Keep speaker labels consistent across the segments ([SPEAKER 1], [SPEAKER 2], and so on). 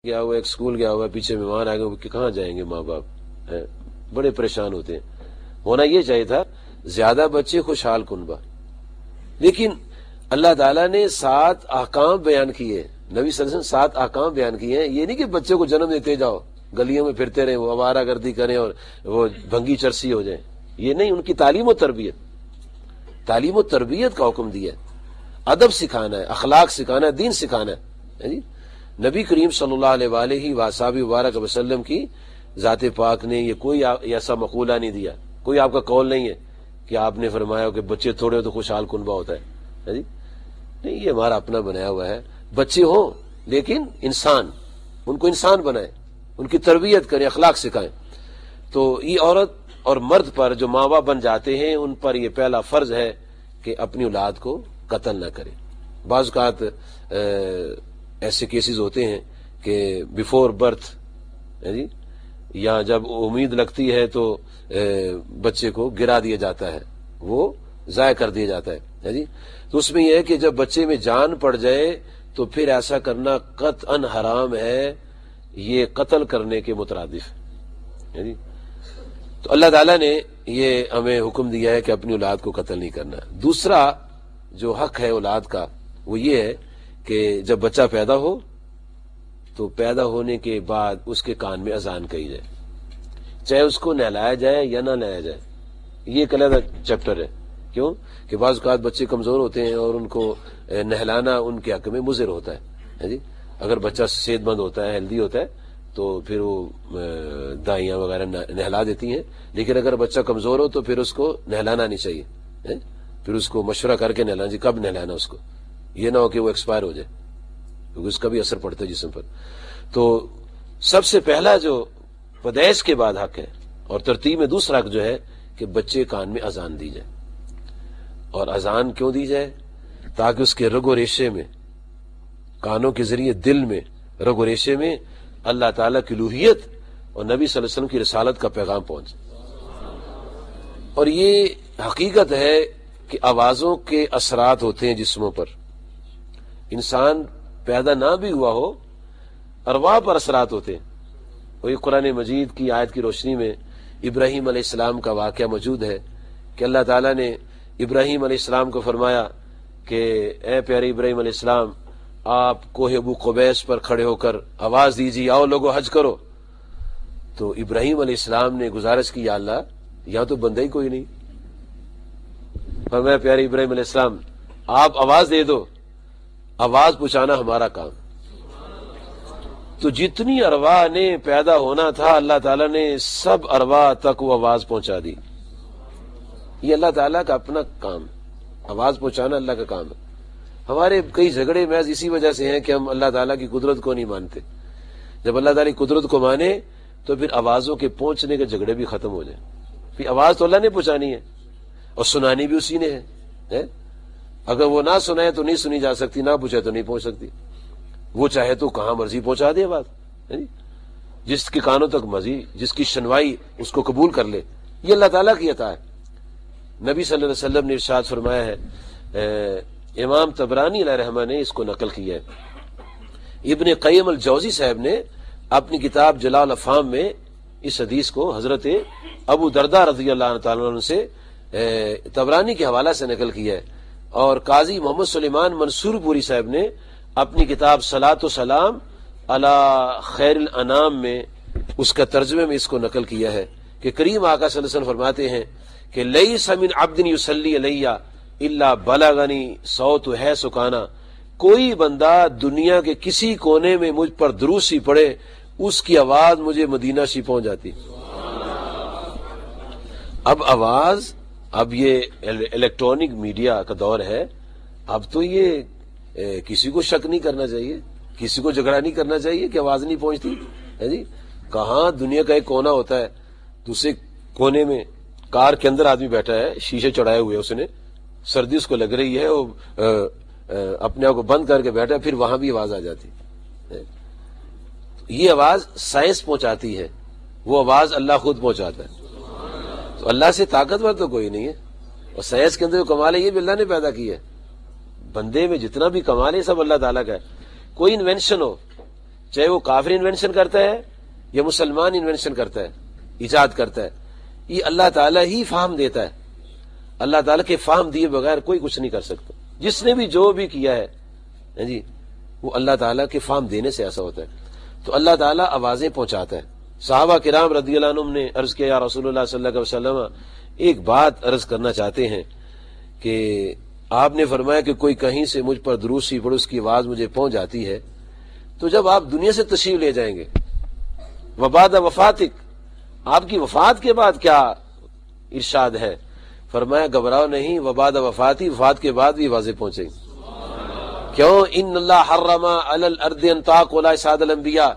[SPEAKER 1] گیا ہوا ایک اسکول گیا ہوا پیچھے مہمان آ گئے کہ کہاں جائیں گے ماں باپ بڑے پریشان ہوتے ہیں. ہونا یہ چاہیے تھا زیادہ بچے خوشحال کنبہ. لیکن اللہ تعالیٰ نے 7 احکام بیان کیے, نبی صلی اللہ علیہ وسلم 7 احکام بیان کیے ہیں. یہ نہیں کہ بچے کو جنم دیتے جاؤ گلیوں میں پھرتے رہیں وہ آوارہ گردی کریں اور وہ بھنگی چرسی ہو جائیں. یہ نہیں, ان کی تعلیم و تربیت کا حکم دیا ہے. ادب سکھانا ہے, اخلاق سکھانا ہے, دین سکھانا ہے. جی نبی کریم صلی اللہ علیہ وآلہ وصحبہ وبارک وسلم کی ذات پاک نے یہ کوئی ایسا مقولہ نہیں دیا, کوئی آپ کا قول نہیں ہے کہ آپ نے فرمایا کہ بچے تھوڑے ہو تو خوشحال کنبہ ہوتا ہے. جی نہیں, یہ ہمارا اپنا بنایا ہوا ہے. بچے ہوں لیکن انسان, ان کو انسان بنائیں, ان کی تربیت کریں, اخلاق سکھائیں. تو یہ عورت اور مرد پر جو ماں باپ بن جاتے ہیں ان پر یہ پہلا فرض ہے کہ اپنی اولاد کو قتل نہ کریں. بعض اوقات ایسے کیسز ہوتے ہیں کہ بیفور برتھ جی یا جب امید لگتی ہے تو بچے کو گرا دیا جاتا ہے, وہ ضائع کر دیا جاتا ہے. جی تو اس میں یہ ہے کہ جب بچے میں جان پڑ جائے تو پھر ایسا کرنا قطعاً حرام ہے, یہ قتل کرنے کے مترادف ہے. جی تو اللہ تعالیٰ نے یہ ہمیں حکم دیا ہے کہ اپنی اولاد کو قتل نہیں کرنا. دوسرا جو حق ہے اولاد کا وہ یہ ہے کہ جب بچہ پیدا ہو تو پیدا ہونے کے بعد اس کے کان میں اذان کہی جائے, چاہے اس کو نہلایا جائے یا نہ نہلایا جائے. یہ ایک علیحدہ چیپٹر ہے. کیوں کہ بعض اوقات بچے کمزور ہوتے ہیں اور ان کو نہلانا ان کے حق میں مضر ہوتا ہے. جی اگر بچہ صحت مند ہوتا ہے, ہیلدی ہوتا ہے تو پھر وہ دائیاں وغیرہ نہلا دیتی ہیں. لیکن اگر بچہ کمزور ہو تو پھر اس کو نہلانا نہیں چاہیے, پھر اس کو مشورہ کر کے نہلانا. جی کب نہلانا اس کو, یہ نہ ہو کہ وہ ایکسپائر ہو جائے کیونکہ اس کا بھی اثر پڑتا ہے جسم پر. تو سب سے پہلا جو پیدائش کے بعد حق ہے اور ترتیب میں دوسرا حق جو ہے کہ بچے کان میں اذان دی جائے. اور اذان کیوں دی جائے؟ تاکہ اس کے رگ و ریشے میں, کانوں کے ذریعے دل میں, رگ و ریشے میں اللہ تعالیٰ کی الوہیت اور نبی صلی اللہ علیہ وسلم کی رسالت کا پیغام پہنچے. اور یہ حقیقت ہے کہ آوازوں کے اثرات ہوتے ہیں جسموں پر. انسان پیدا نہ بھی ہوا ہو, ارواح پر اثرات ہوتے ہیں. وہی قرآن مجید کی آیت کی روشنی میں ابراہیم علیہ السلام کا واقعہ موجود ہے کہ اللہ تعالیٰ نے ابراہیم علیہ السلام کو فرمایا کہ اے پیارے ابراہیم علیہ السلام, آپ کوہ ابو قبیس پر کھڑے ہو کر آواز دیجیے, آؤ لوگو حج کرو. تو ابراہیم علیہ السلام نے گزارش کی, یا اللہ یہاں تو بندہ ہی کوئی نہیں. فرمایا پیارے ابراہیم علیہ السلام آپ آواز دے دو, آواز پہنچانا ہمارا کام. تو جتنی ارواح نے پیدا ہونا تھا اللہ تعالیٰ نے سب ارواح تک وہ آواز پہنچا دی. یہ اللہ تعالیٰ کا اپنا کام, آواز پہنچانا اللہ کا کام ہے. ہمارے کئی جھگڑے محض اسی وجہ سے ہیں کہ ہم اللہ تعالیٰ کی قدرت کو نہیں مانتے. جب اللہ تعالیٰ کی قدرت کو مانے تو پھر آوازوں کے پہنچنے کے جھگڑے بھی ختم ہو جائیں. پھر آواز تو اللہ نے پہنچانی ہے اور سنانی بھی اسی نے ہے. اگر وہ نہ سنائے تو نہیں سنی جا سکتی, نہ پوچھے تو نہیں پہنچ سکتی. وہ چاہے تو کہاں مرضی پہنچا دے آواز, جس کے کانوں تک مرضی, جس کی شنوائی اس کو قبول کر لے. یہ اللہ تعالیٰ کی عطا ہے. نبی صلی اللہ علیہ وسلم نے ارشاد فرمایا ہے, امام طبرانی علیہ رحمہ نے اس کو نقل کیا ہے. ابن قیم الجوزی صاحب نے اپنی کتاب جلال الافہام میں اس حدیث کو حضرت ابو درداء رضی اللہ تعالیٰ عنہ سے طبرانی کے حوالہ سے نقل کیا ہے. اور قاضی محمد سلیمان منصور پوری صاحب نے اپنی کتاب صلاۃ و سلام علی خیر الانام میں اس کا ترجمے میں اس کو نقل کیا ہے کہ کریم آقا صلی اللہ علیہ وسلم فرماتے ہیں کہ لیس من عبد یصلی علیہ الا بلغنی صوت ہے سکانا, کوئی بندہ دنیا کے کسی کونے میں مجھ پر درود سی پڑے اس کی آواز مجھے مدینہ سی پہنچ جاتی. اب آواز, اب یہ الیکٹرانک میڈیا کا دور ہے, اب تو یہ کسی کو شک نہیں کرنا چاہیے, کسی کو جھگڑا نہیں کرنا چاہیے کہ آواز نہیں پہنچتی ہے. جی کہاں دنیا کا ایک کونا ہوتا ہے, دوسرے کونے میں کار کے اندر آدمی بیٹھا ہے, شیشے چڑھائے ہوئے, اس نے سردی اس کو لگ رہی ہے, وہ اپنے آپ کو بند کر کے بیٹھا ہے, پھر وہاں بھی آواز آ جاتی ہے. یہ آواز سائنس پہنچاتی ہے, وہ آواز اللہ خود پہنچاتا ہے. تو اللہ سے طاقتور تو کوئی نہیں ہے, اور سائنس کے اندر جو کمال ہے یہ بھی اللہ نے پیدا کی ہے. بندے میں جتنا بھی کمال ہے سب اللہ تعالیٰ کا ہے. کوئی انوینشن ہو, چاہے وہ کافر انوینشن کرتا ہے یا مسلمان انوینشن کرتا ہے، ایجاد کرتا ہے، یہ اللہ تعالیٰ ہی فہم دیتا ہے. اللہ تعالیٰ کے فہم دیے بغیر کوئی کچھ نہیں کر سکتا. جس نے بھی جو بھی کیا ہے جی وہ اللہ تعالیٰ کے فہم دینے سے ایسا ہوتا ہے. تو اللہ تعالیٰ آوازیں پہنچاتا ہے. صحابہ کرام رضی اللہ عنہم نے عرض کیا، یا رسول اللہ صلی اللہ علیہ وسلم ایک بات عرض کرنا چاہتے ہیں کہ آپ نے فرمایا کہ کوئی کہیں سے مجھ پر درود شریف پڑھے، اس کی آواز مجھے پہنچ جاتی ہے، تو جب آپ دنیا سے تشریف لے جائیں گے وبعد وفاتک، آپ کی وفات کے بعد کیا ارشاد ہے؟ فرمایا گھبراؤ نہیں، وبعد وفاتی، وفات کے بعد بھی آوازیں پہنچیں گی. کیوں؟ ان اللہ حرم علی الارض ان تاکل اجساد الانبیاء،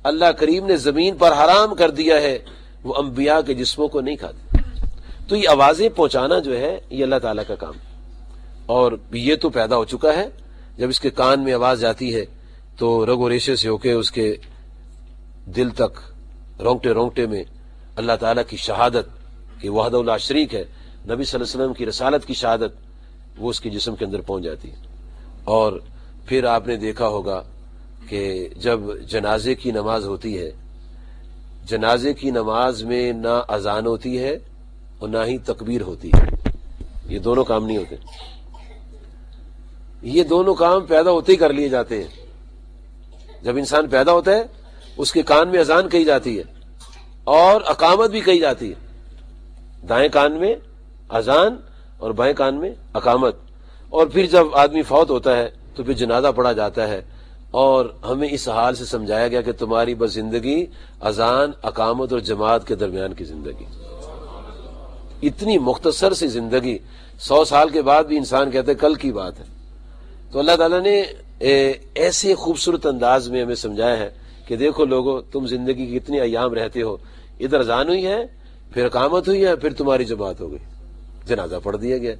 [SPEAKER 1] اللہ کریم نے زمین پر حرام کر دیا ہے وہ انبیاء کے جسموں کو نہیں کھاتے. تو یہ آوازیں پہنچانا جو ہے یہ اللہ تعالیٰ کا کام، اور یہ تو پیدا ہو چکا ہے. جب اس کے کان میں آواز جاتی ہے تو رگ و ریشے سے ہو کے اس کے دل تک رونگٹے رونگٹے میں اللہ تعالیٰ کی شہادت کہ وحدہ لا شریک ہے، نبی صلی اللہ علیہ وسلم کی رسالت کی شہادت وہ اس کے جسم کے اندر پہنچ جاتی ہے. اور پھر آپ نے دیکھا ہوگا کہ جب جنازے کی نماز ہوتی ہے، جنازے کی نماز میں نہ اذان ہوتی ہے اور نہ ہی تکبیر ہوتی ہے. یہ دونوں کام نہیں ہوتے، یہ دونوں کام پیدا ہوتے ہی کر لیے جاتے ہیں. جب انسان پیدا ہوتا ہے اس کے کان میں اذان کہی جاتی ہے اور اقامت بھی کہی جاتی ہے. دائیں کان میں اذان اور بائیں کان میں اقامت. اور پھر جب آدمی فوت ہوتا ہے تو پھر جنازہ پڑھا جاتا ہے، اور ہمیں اس حال سے سمجھایا گیا کہ تمہاری بس زندگی اذان، اقامت اور جماعت کے درمیان کی زندگی. اتنی مختصر سی زندگی، 100 سال کے بعد بھی انسان کہتے کل کی بات ہے. تو اللہ تعالیٰ نے ایسے خوبصورت انداز میں ہمیں سمجھایا ہے کہ دیکھو لوگو، تم زندگی کی اتنی ایام رہتے ہو، ادھر اذان ہوئی ہے، پھر اقامت ہوئی ہے، پھر تمہاری جماعت ہو گئی، جنازہ پڑھ دیا گیا.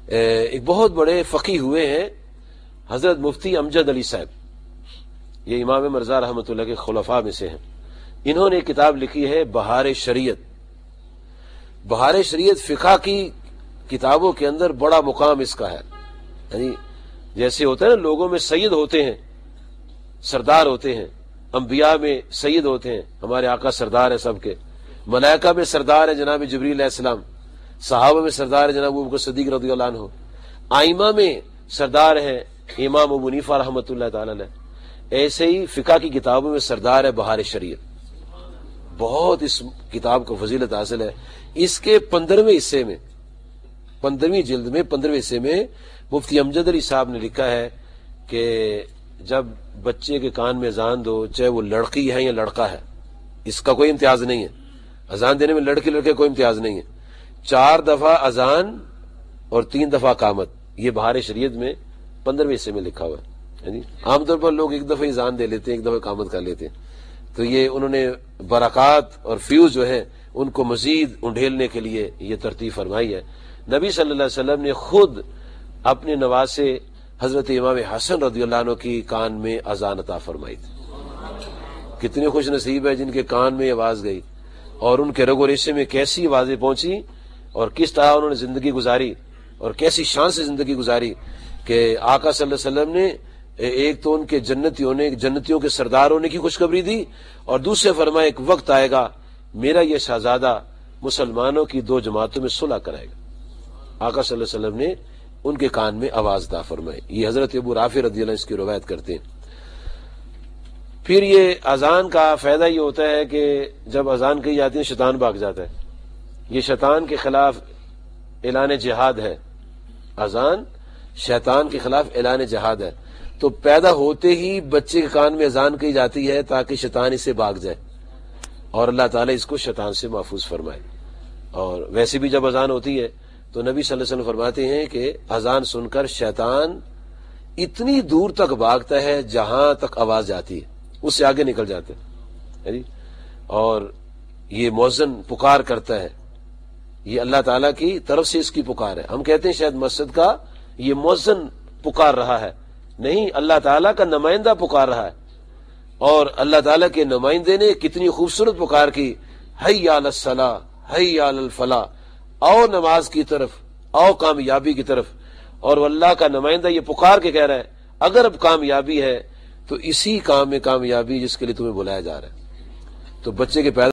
[SPEAKER 1] ایک بہت بڑے فقیہ ہوئے ہیں حضرت مفتی امجد علی صاحب، یہ امام مرزا رحمۃ اللہ کے خلفاء میں سے ہیں. انہوں نے ایک کتاب لکھی ہے بہار شریعت. بہار شریعت فقہ کی کتابوں کے اندر بڑا مقام اس کا ہے. یعنی جیسے ہوتا ہے نا لوگوں میں سید ہوتے ہیں، سردار ہوتے ہیں، انبیاء میں سید ہوتے ہیں، ہمارے آقا سردار ہے سب کے، ملائکہ میں سردار ہے جناب جبریل علیہ السلام، صحابہ میں سردار ہے جناب ابوبکر صدیق رضی اللہ عنہ، آئمہ میں سردار ہیں امام ابو حنیفہ رحمۃ اللہ تعالی علیہ. ایسے ہی فقہ کی کتابوں میں سردار ہے بہار شریعت. بہت اس کتاب کو فضیلت حاصل ہے. اس کے 15ویں حصے میں، 15ویں جلد میں 15ویں حصے میں مفتی امجد علی صاحب نے لکھا ہے کہ جب بچے کے کان میں اذان دو، چاہے وہ لڑکی ہے یا لڑکا ہے، اس کا کوئی امتیاز نہیں ہے. اذان دینے میں لڑکی لڑکے کوئی امتیاز نہیں ہے. 4 دفعہ اذان اور 3 دفعہ اقامت، یہ بہار شریعت میں 15ویں حصے میں لکھا ہوا ہے. عام طور پر لوگ ایک دفعہ اذان دے لیتے ہیں، ایک دفعہ اقامت کر لیتے ہیں. تو یہ انہوں نے برکات اور فیوز جو ہے ان کو مزید انڈھیلنے کے لیے یہ ترتیب فرمائی ہے. نبی صلی اللہ علیہ وسلم نے خود اپنے نواسے حضرت امام حسن رضی اللہ عنہ کی کان میں اذان عطا فرمائی تھی. کتنے خوش نصیب ہے جن کے کان میں آواز گئی اور ان کے رگ و ریشے میں کیسی آوازیں پہنچی اور کس طرح انہوں نے زندگی گزاری اور کیسی شان سے زندگی گزاری کہ آقا صلی اللہ علیہ وسلم نے ایک تو ان کے جنتیوں کے سردار ہونے کی خوشخبری دی، اور دوسرے فرمایا ایک وقت آئے گا میرا یہ شہزادہ مسلمانوں کی 2 جماعتوں میں صلح کرائے گا. آقا صلی اللہ علیہ وسلم نے ان کے کان میں آواز عطا فرمائی. یہ حضرت ابو رافع رضی اللہ عنہ اس کی روایت کرتے ہیں. پھر یہ اذان کا فائدہ یہ ہوتا ہے کہ جب اذان کہی جاتی ہے شیطان بھاگ جاتا ہے. یہ شیطان کے خلاف اعلان جہاد ہے. اذان شیطان کے خلاف اعلان جہاد ہے. تو پیدا ہوتے ہی بچے کے کان میں اذان کہی جاتی ہے تاکہ شیطان اسے بھاگ جائے اور اللہ تعالیٰ اس کو شیطان سے محفوظ فرمائے. اور ویسے بھی جب اذان ہوتی ہے تو نبی صلی اللہ علیہ وسلم فرماتے ہیں کہ اذان سن کر شیطان اتنی دور تک بھاگتا ہے جہاں تک آواز جاتی ہے، اس سے آگے نکل جاتے ہیں. اور یہ مؤذن پکار کرتا ہے، یہ اللہ تعالیٰ کی طرف سے اس کی پکار ہے. ہم کہتے ہیں شاید مسجد کا یہ مؤذن پکار رہا ہے، نہیں، اللہ تعالیٰ کا نمائندہ پکار رہا ہے. اور اللہ تعالیٰ کے نمائندے نے کتنی خوبصورت پکار کی، حی علی الصلاۃ حی علی الفلاح، آؤ نماز کی طرف، آؤ کامیابی کی طرف. اور اللہ کا نمائندہ یہ پکار کے کہہ رہا ہے اگر اب کامیابی ہے تو اسی کام میں کامیابی جس کے لیے تمہیں بلایا جا رہا ہے. تو بچے کے پیدا